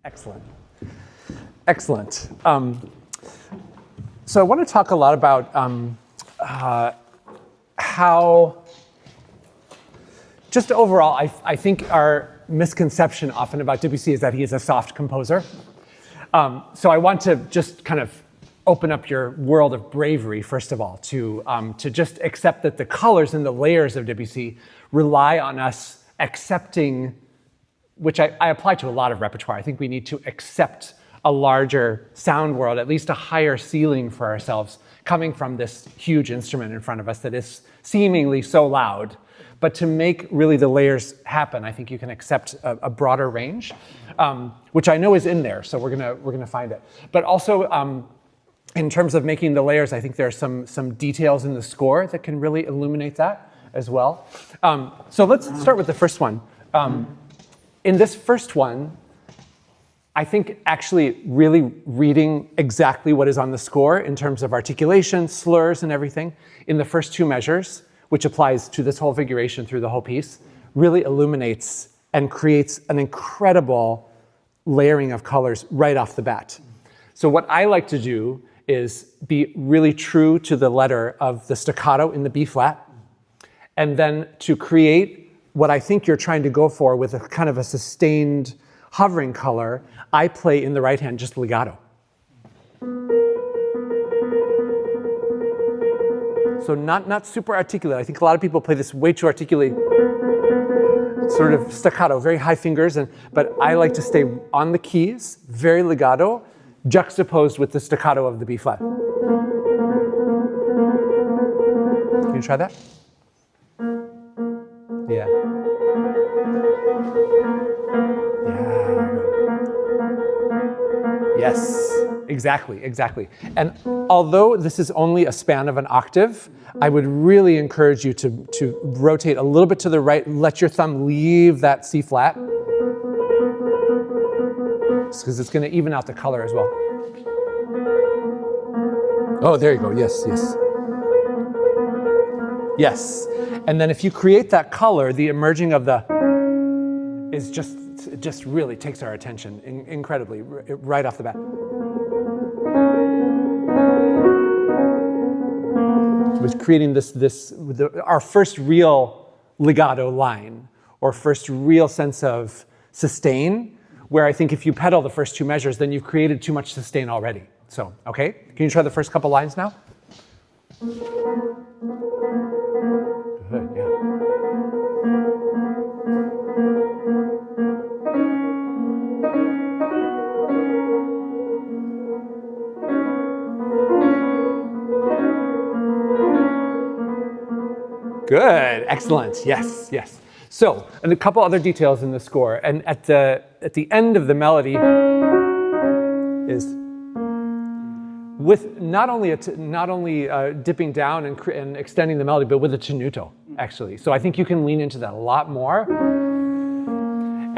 Excellent. Excellent. So I want to talk a lot about how, just overall, I think our misconception often about Debussy is that he is a soft composer. So I want to just kind of open up your world of bravery, first of all, to just accept that the colors and the layers of Debussy rely on us accepting, which I apply to a lot of repertoire. I think we need to accept a larger sound world, at least a higher ceiling for ourselves, coming from this huge instrument in front of us that is seemingly so loud. But to make really the layers happen, I think you can accept a broader range, which I know is in there, so we're gonna find it. But also, in terms of making the layers, I think there are some details in the score that can really illuminate that as well. So let's start with the first one. In this first one, I think actually really reading exactly what is on the score in terms of articulation, slurs, and everything in the first two measures, which applies to this whole figuration through the whole piece, really illuminates and creates an incredible layering of colors right off the bat. So what I like to do is be really true to the letter of the staccato in the B flat, and then to create what I think you're trying to go for with a kind of a sustained hovering color, I play in the right hand just legato. So not super articulate. I think a lot of people play this way too articulate, sort of staccato, very high fingers, but I like to stay on the keys, very legato, juxtaposed with the staccato of the B flat. Can you try that? Yeah. Yes, exactly. And although this is only a span of an octave, I would really encourage you to rotate a little bit to the right, let your thumb leave that C flat, because it's going to even out the color as well. Oh, there you go, yes. Yes, and then if you create that color, the emerging of the is just really takes our attention incredibly right off the bat. It was creating our first real legato line, or first real sense of sustain, where I think if you pedal the first two measures, then you've created too much sustain already. So, okay, can you try the first couple lines now? Good, yeah. Good, excellent, yes. So, and a couple other details in the score, and at the end of the melody is with not only dipping down and extending the melody, but with a tenuto, actually. So I think you can lean into that a lot more.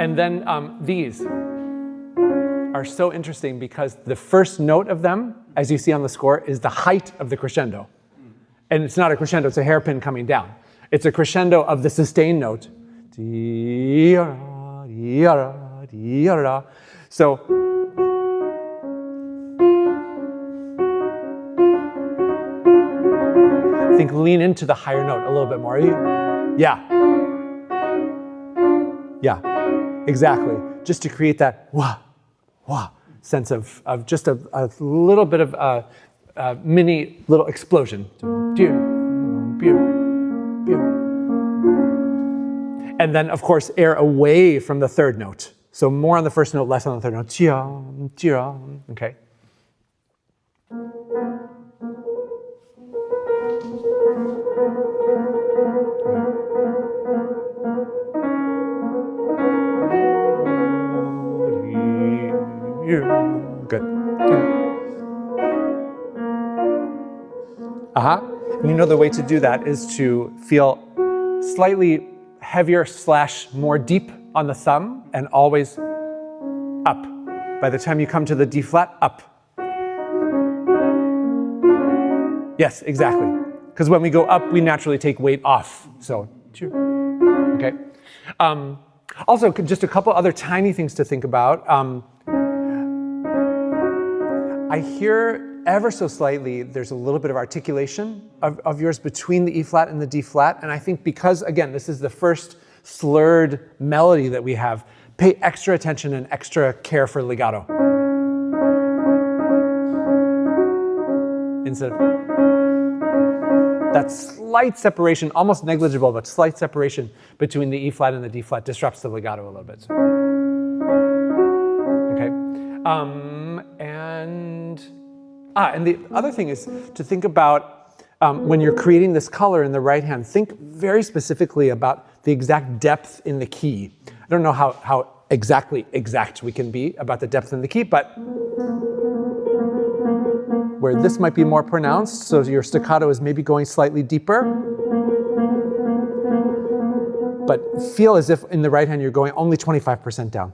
And then these are so interesting because the first note of them, as you see on the score, is the height of the crescendo. And it's not a crescendo, it's a hairpin coming down. It's a crescendo of the sustained note. So, I think lean into the higher note a little bit more. Yeah, exactly. Just to create that wah sense of just a little bit of a mini little explosion. And then, of course, air away from the third note. So more on the first note, less on the third note. Okay. Good. And you know the way to do that is to feel slightly heavier / more deep on the thumb and always up. By the time you come to the D flat, up. Yes, exactly. Because when we go up, we naturally take weight off. So, okay. Also, just a couple other tiny things to think about. I hear ever so slightly, there's a little bit of articulation of yours between the E flat and the D flat. And I think because, again, this is the first slurred melody that we have, pay extra attention and extra care for legato. Instead of that slight separation, almost negligible, but slight separation between the E flat and the D flat disrupts the legato a little bit. Okay. And the other thing is to think about when you're creating this color in the right hand, think very specifically about the exact depth in the key. I don't know how exactly exact we can be about the depth in the key, but where this might be more pronounced, so your staccato is maybe going slightly deeper, but feel as if in the right hand you're going only 25% down.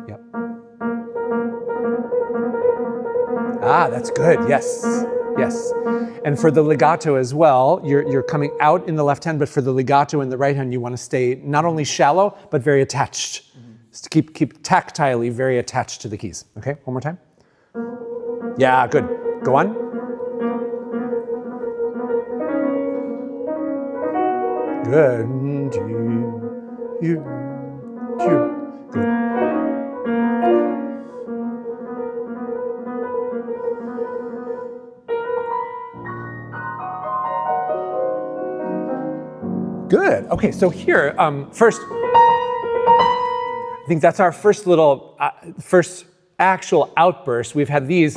Yep. Ah, that's good, yes, yes. And for the legato as well, you're coming out in the left hand, but for the legato in the right hand, you want to stay not only shallow, but very attached. Just keep tactilely very attached to the keys. Okay, one more time. Yeah, good. Go on. Good. Good. Good. Okay, so here, first, I think that's our first little, first actual outburst. We've had those,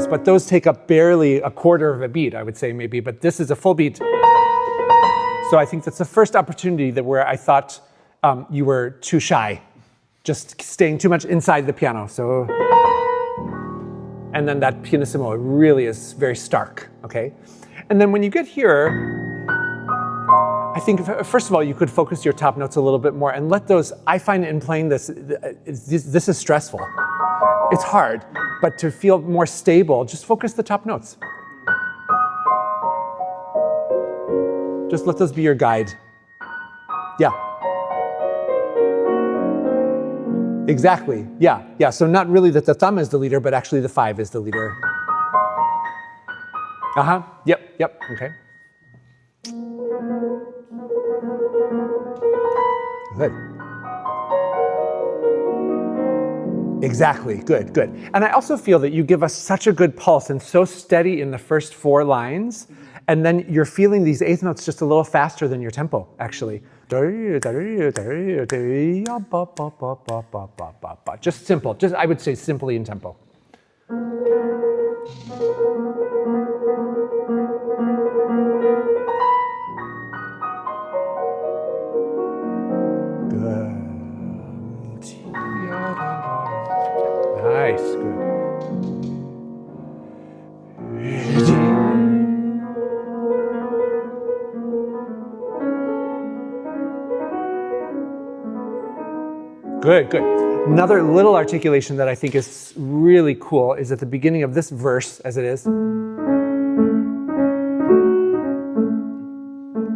but those take up barely a quarter of a beat, I would say maybe, but this is a full beat. So I think that's the first opportunity where I thought you were too shy, just staying too much inside the piano. So, and then that pianissimo really is very stark, okay? And then when you get here, I think, first of all, you could focus your top notes a little bit more and let those, I find in playing this is stressful. It's hard, but to feel more stable, just focus the top notes. Just let those be your guide. Yeah. Exactly, yeah. So not really that the thumb is the leader, but actually the 5 is the leader. Yep, okay. Good. Exactly, good. And I also feel that you give us such a good pulse and so steady in the first 4 lines, and then you're feeling these eighth notes just a little faster than your tempo, actually. Just simple, I would say simply in tempo. Nice, good. Good. Another little articulation that I think is really cool is at the beginning of this verse, as it is.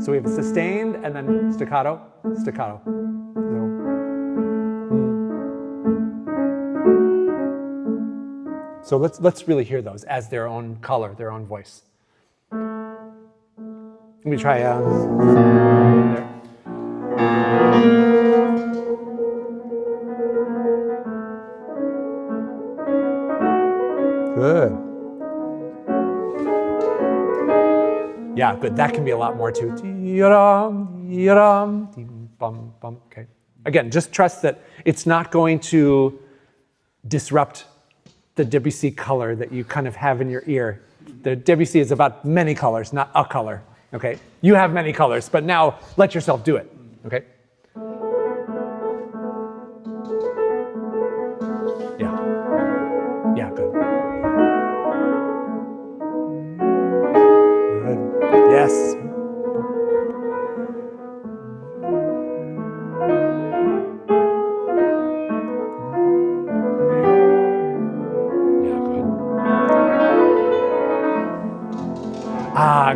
So we have a sustained and then staccato. So let's really hear those as their own color, their own voice. Let me try there. Good. Yeah, good. That can be a lot more too. Okay. Again, just trust that it's not going to disrupt the Debussy color that you kind of have in your ear. The Debussy is about many colors, not a color, okay? You have many colors, but now let yourself do it, okay? Yeah, good. Good, yes.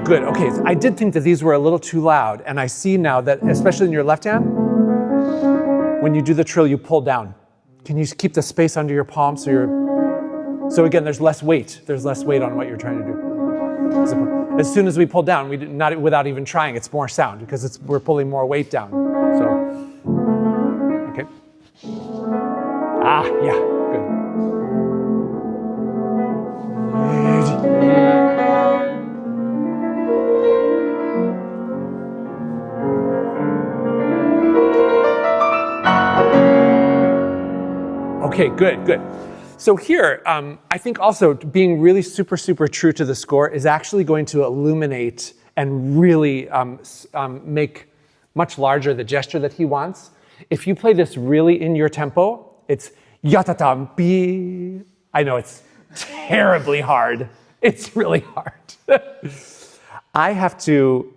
Good. Okay, so I did think that these were a little too loud, and I see now that, especially in your left hand, when you do the trill, you pull down. Can you keep the space under your palm so again, there's less weight. There's less weight on what you're trying to do. So as soon as we pull down, not without even trying, it's more sound because we're pulling more weight down. So, okay. Ah, yeah, good. Okay, good. So here, I think also being really super true to the score is actually going to illuminate and really make much larger the gesture that he wants. If you play this really in your tempo, it's yatatam bi. I know it's terribly hard. It's really hard. I have to,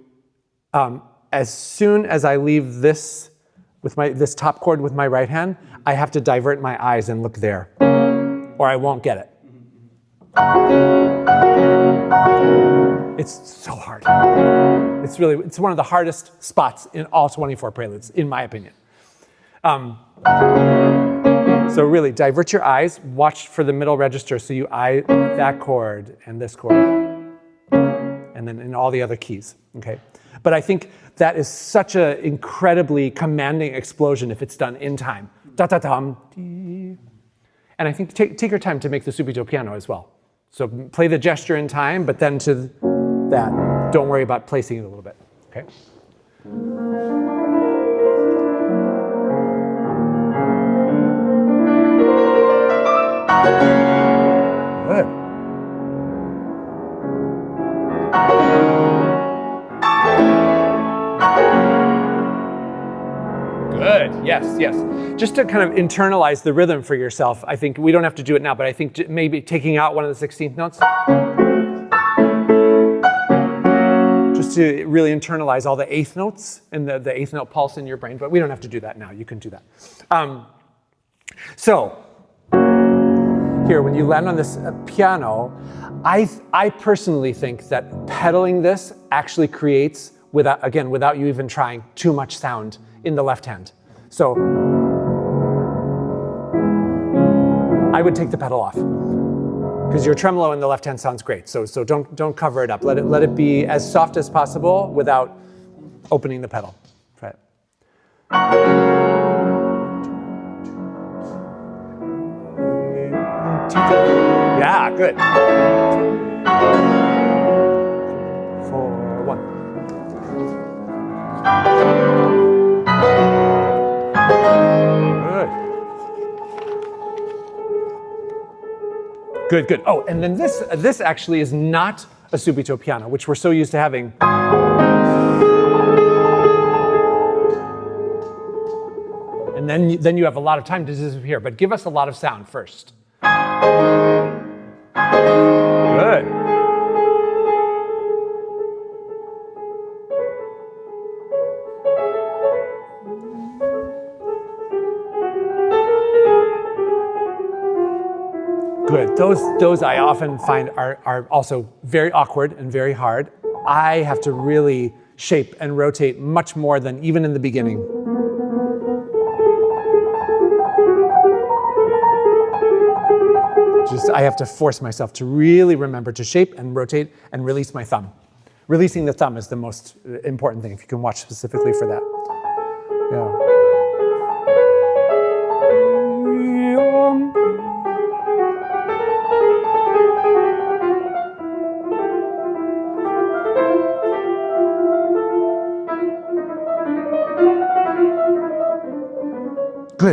as soon as I leave this with this top chord with my right hand, I have to divert my eyes and look there, or I won't get it. It's so hard. It's one of the hardest spots in all 24 preludes, in my opinion. So really, divert your eyes, watch for the middle register, so you eye that chord and this chord, and then in all the other keys, okay? But I think that is such an incredibly commanding explosion if it's done in time. Da-da-dum, dee. And I think take your time to make the subito piano as well. So play the gesture in time, but then to that, don't worry about placing it a little bit, okay? Good. Good, yes. Just to kind of internalize the rhythm for yourself, I think we don't have to do it now, but I think maybe taking out one of the 16th notes, just to really internalize all the eighth notes and the eighth note pulse in your brain, but we don't have to do that now. You can do that. So here, when you land on this piano, I personally think that pedaling this actually creates, without you even trying, too much sound in the left hand. So I would take the pedal off because your tremolo in the left hand sounds great. So don't cover it up. Let it be as soft as possible without opening the pedal. Try it. Yeah, good. 4, 1. Good. Oh, and then this actually is not a subito piano, which we're so used to having. And then you have a lot of time to disappear, but give us a lot of sound first. Good. Good. Those I often find are also very awkward and very hard. I have to really shape and rotate much more than even in the beginning. I have to force myself to really remember to shape and rotate and release my thumb. Releasing the thumb is the most important thing, if you can watch specifically for that. Yeah.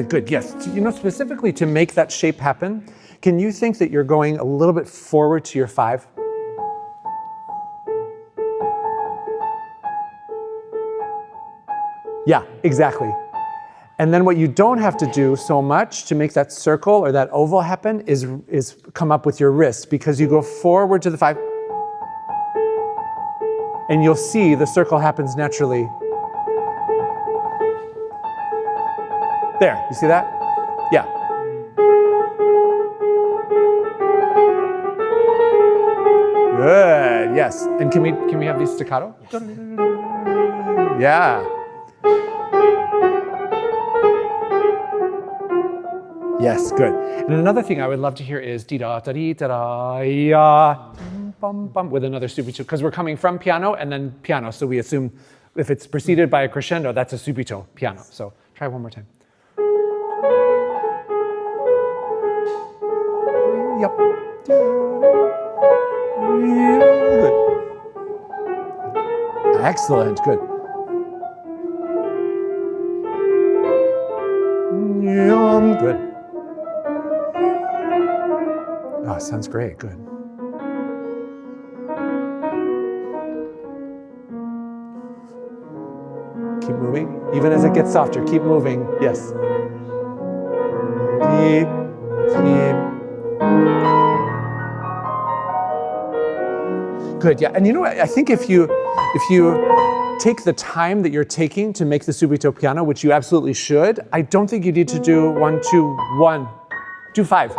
Good, yes. Specifically to make that shape happen, can you think that you're going a little bit forward to your 5? Yeah, exactly. And then what you don't have to do so much to make that circle or that oval happen is come up with your wrist, because you go forward to the 5 and you'll see the circle happens naturally. There, you see that? Yeah. Good, yes. And can we have these staccato? Yes. Yes, good. And another thing I would love to hear is dee da da dee da da ya bum bum with another subito, because we're coming from piano and then piano, so we assume if it's preceded by a crescendo, that's a subito piano. So try one more time. Yep. Good. Excellent. Good. Good. Oh, sounds great. Good. Keep moving. Even as it gets softer, keep moving. Yes. Deep, deep. Good. Yeah. And you know what? I think if you take the time that you're taking to make the subito piano, which you absolutely should, I don't think you need to do 1, 2, 1. Do 5.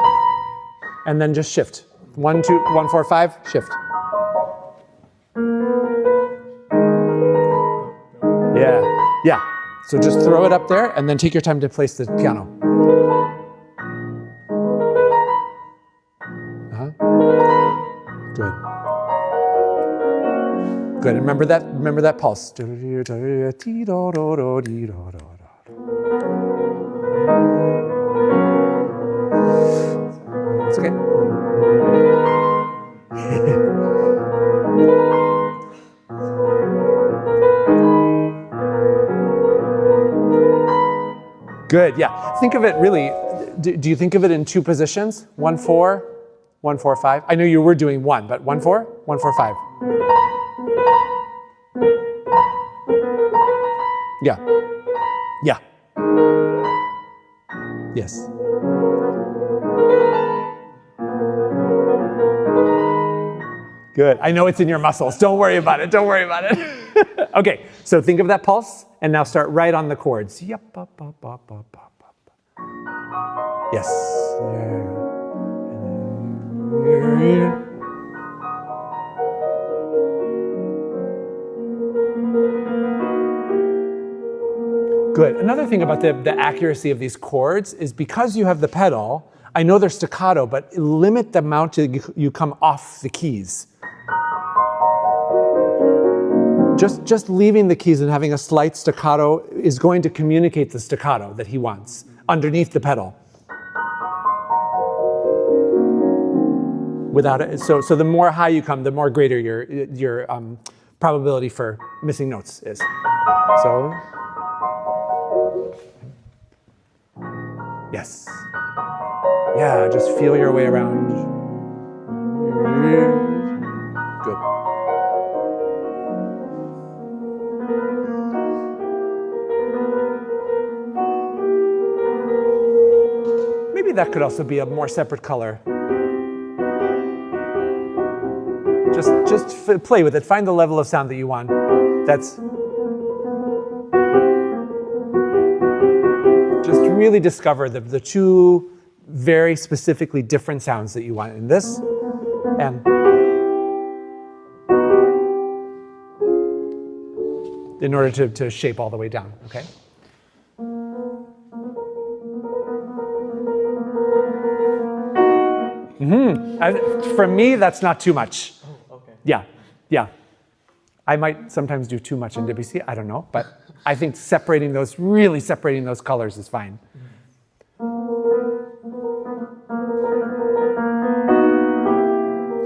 And then just shift. 1, 2, 1, 4, 5, shift. Yeah, yeah. So just throw it up there and then take your time to place the piano. Good. Good. And remember that pulse. It's okay. Good, yeah. Think of it really, do you think of it in 2 positions? 1, 4, 1, 4, 5. I know you were doing 1, but 1, 4, 1, 4, 5. Yeah. Yeah. Yes. Good. I know it's in your muscles. Don't worry about it. Don't worry about it. Okay, so think of that pulse, and now start right on the chords. Yep, up, up, up, up, up, up. Yes. Good. Another thing about the accuracy of these chords is because you have the pedal, I know they're staccato, but limit the amount you come off the keys. Just leaving the keys and having a slight staccato is going to communicate the staccato that he wants underneath the pedal. Without it, so the more high you come, the more greater your probability for missing notes is. So, yes, yeah, just feel your way around. Good. Maybe that could also be a more separate color. Just play with it. Find the level of sound that you want. That's just really discover the 2 very specifically different sounds that you want in this and in order to shape all the way down. Okay. For me, that's not too much. Oh, okay. Yeah, yeah. I might sometimes do too much in Debussy, I don't know, but I think really separating those colors is fine.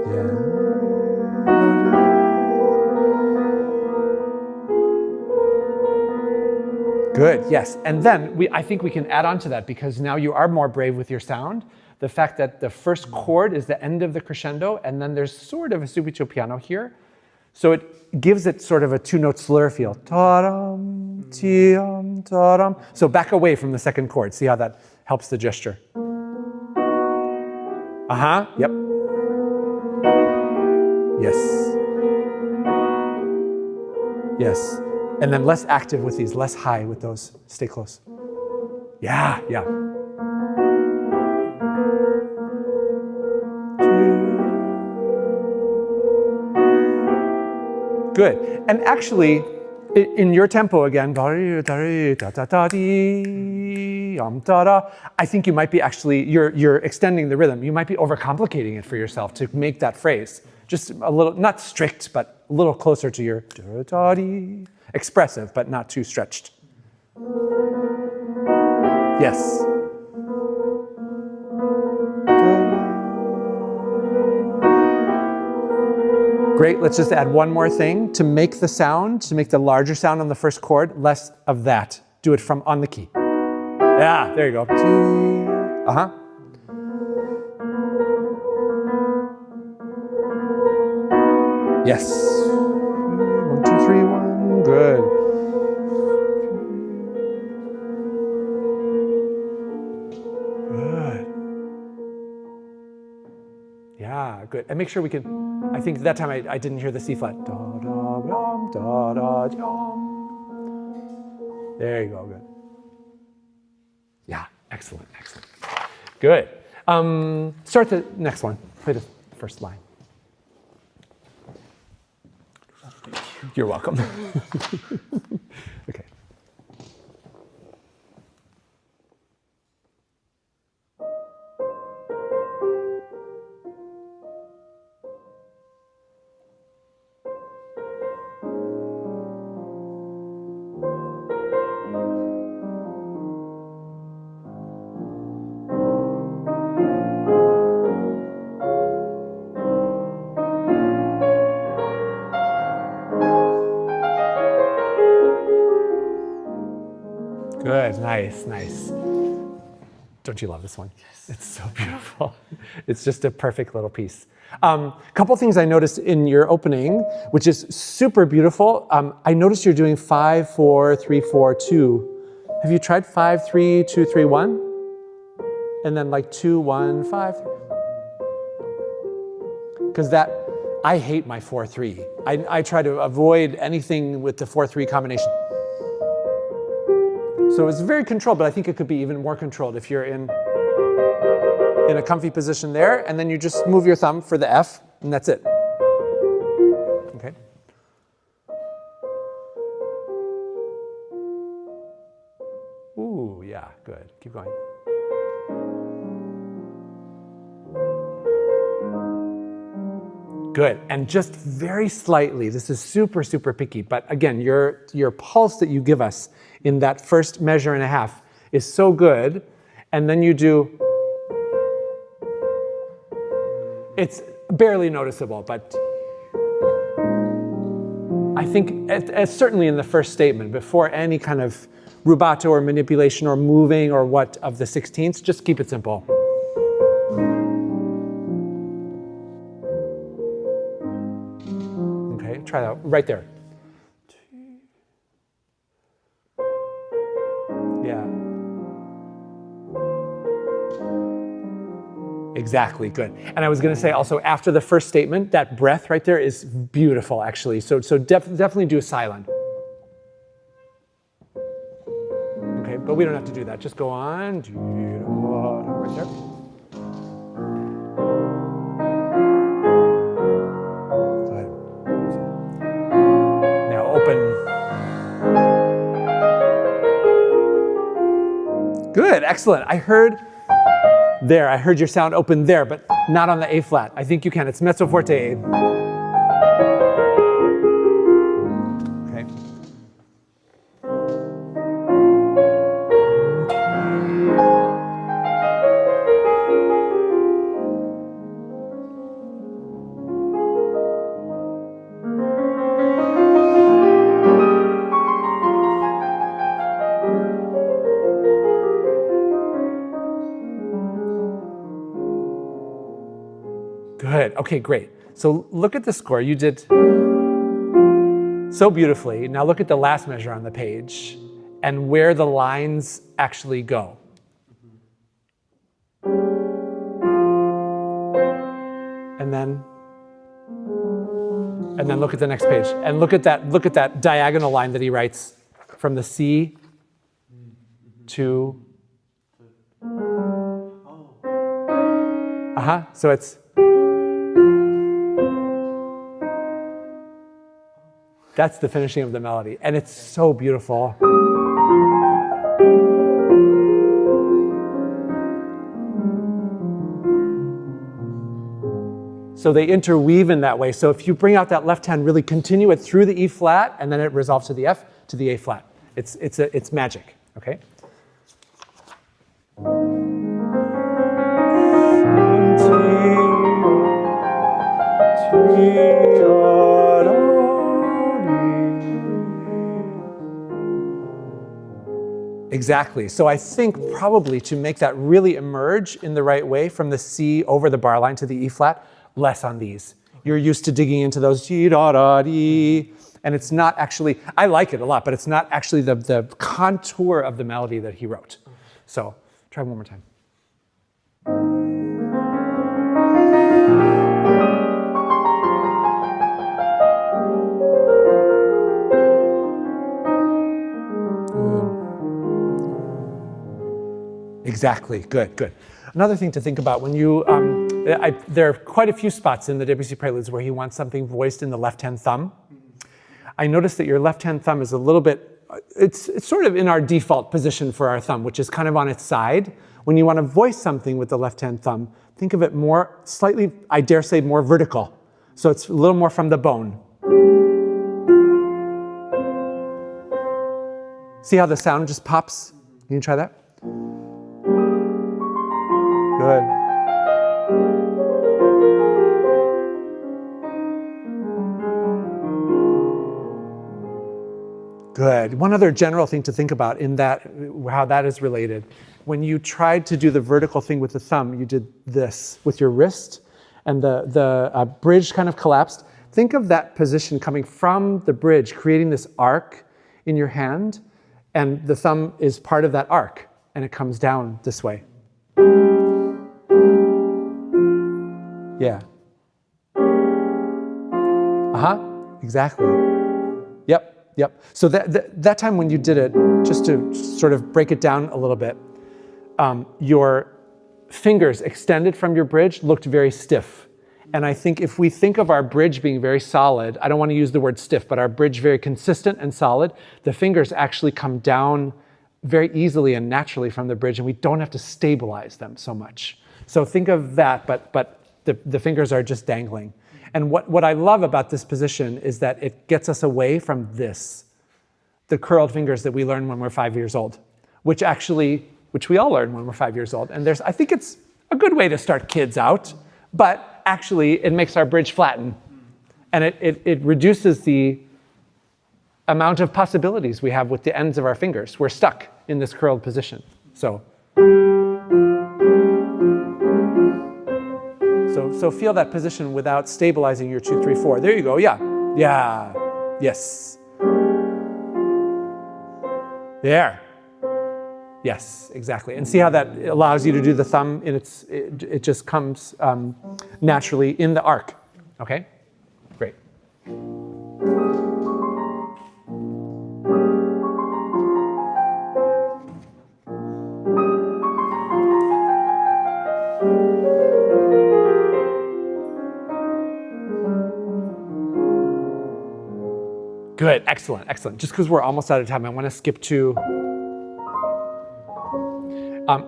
Yeah. Good, yes. And then I think we can add on to that because now you are more brave with your sound. The fact that the first chord is the end of the crescendo, and then there's sort of a subito piano here. So it gives it sort of a 2-note slur feel. Ta-dum, ti-dum, ta-dum. So back away from the second chord. See how that helps the gesture. Yep. Yes. Yes. And then less active with these, less high with those. Stay close. Yeah, yeah. Good. And actually, in your tempo again, da da. I think you might be actually, you're extending the rhythm. You might be overcomplicating it for yourself to make that phrase. Just a little, not strict, but a little closer to your da da dee. Expressive, but not too stretched. Yes. Great, let's just add one more thing to make the sound, to make the larger sound on the first chord, less of that. Do it from on the key. Yeah, there you go. Uh-huh. Yes. 1, 2, 3, 1. Good. Good. Yeah, good. And make sure we can. I think that time I didn't hear the C flat. Da, da, dum, da, da, dum. There you go, good. Yeah, excellent, excellent. Good. Start the next one. Play the first line. You're welcome. Okay. Good, nice, nice. Don't you love this one? Yes. It's so beautiful. It's just a perfect little piece. Couple things I noticed in your opening, which is super beautiful. I noticed you're doing 5, 4, 3, 4, 2. Have you tried 5, 3, 2, 3, 1? And then like 2, 1, 5. Because that, I hate my 4, 3. I try to avoid anything with the 4, 3 combination. So it's very controlled, but I think it could be even more controlled if you're in a comfy position there, and then you just move your thumb for the F, and that's it. Okay. Ooh, yeah, good. Keep going. Good, and just very slightly, this is super, super picky, but again, your pulse that you give us in that first measure and a half is so good, and then you do, it's barely noticeable, but I think certainly in the first statement, before any kind of rubato or manipulation or moving or what of the 16ths, just keep it simple. Okay, try that right there. Yeah. Exactly, good. And I was going to say also after the first statement, that breath right there is beautiful actually. So definitely do a silent. Okay, but we don't have to do that. Just go on. Right there. Now open. Good, excellent. I heard your sound open there, but not on the A flat. I think you can. It's mezzo forte A. Okay. Good. Okay, great. So look at the score. You did so beautifully. Now look at the last measure on the page and where the lines actually go. And then look at the next page. And look at that diagonal line that he writes from the C to so it's that's the finishing of the melody, and it's so beautiful. So they interweave in that way. So if you bring out that left hand, really continue it through the E flat, and then it resolves to the F, to the A flat. It's magic, okay? Exactly. So I think probably to make that really emerge in the right way from the C over the bar line to the E flat, less on these. You're used to digging into those G da da dee, and it's not actually, I like it a lot, but it's not actually the contour of the melody that he wrote. So try one more time. Exactly, good. Another thing to think about when you, there are quite a few spots in the Debussy Preludes where he wants something voiced in the left-hand thumb. I noticed that your left-hand thumb is a little bit, it's sort of in our default position for our thumb, which is kind of on its side. When you want to voice something with the left-hand thumb, think of it more, slightly, I dare say, more vertical. So it's a little more from the bone. See how the sound just pops? Can you try that? Good. Good. One other general thing to think about in that, how that is related. When you tried to do the vertical thing with the thumb, you did this with your wrist, and the bridge kind of collapsed. Think of that position coming from the bridge, creating this arc in your hand, and the thumb is part of that arc, and it comes down this way. Yeah. Exactly. Yep. So that time when you did it, just to sort of break it down a little bit, your fingers extended from your bridge looked very stiff. And I think if we think of our bridge being very solid, I don't want to use the word stiff, but our bridge very consistent and solid, the fingers actually come down very easily and naturally from the bridge, and we don't have to stabilize them so much. So think of that, but the fingers are just dangling. And what I love about this position is that it gets us away from this, the curled fingers that we learn when we're 5 years old, which we all learn when we're 5 years old. And I think it's a good way to start kids out, but actually it makes our bridge flatten. And it reduces the amount of possibilities we have with the ends of our fingers. We're stuck in this curled position. So feel that position without stabilizing your 2, 3, 4. There you go. Yeah. Yes. There. Yes, exactly. And see how that allows you to do the thumb in it just comes naturally in the arc. Okay? Great. Good, excellent. Just because we're almost out of time, I want to skip to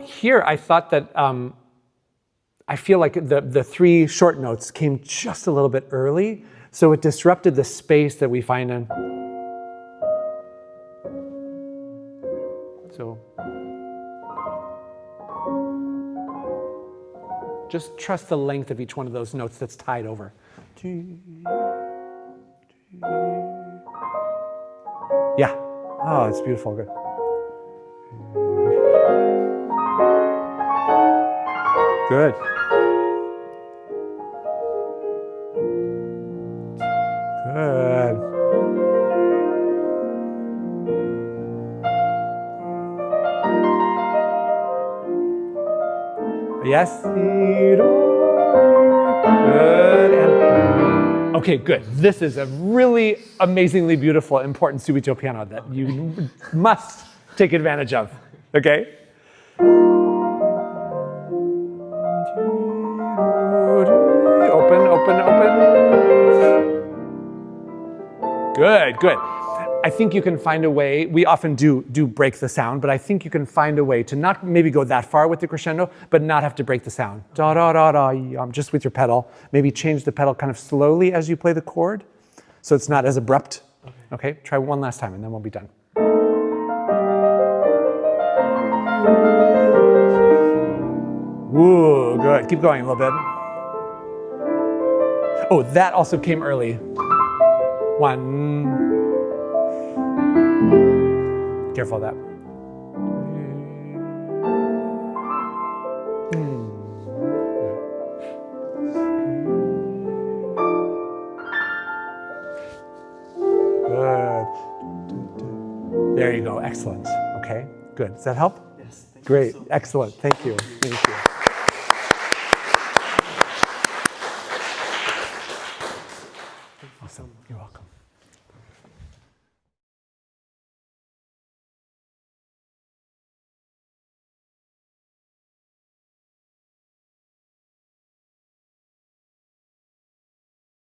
here. I thought that I feel like the 3 short notes came just a little bit early, so it disrupted the space that we find in. So just trust the length of each one of those notes that's tied over. Yeah. Oh, it's beautiful. Good. Good. Yes. Good. Okay, good. This is a really amazingly beautiful, important subito piano that you must take advantage of. Okay? Open. Good. I think you can find a way, we often do break the sound, but I think you can find a way to not maybe go that far with the crescendo, but not have to break the sound. Da da da da, just with your pedal. Maybe change the pedal kind of slowly as you play the chord, so it's not as abrupt. Okay, try one last time and then we'll be done. Ooh, good. Keep going a little bit. Oh, that also came early. 1. Careful of that. Good. There you go. Excellent. Okay. Good. Does that help? Yes. Thank Great. you so much. Excellent. Thank you. Thank you. Awesome. You're welcome.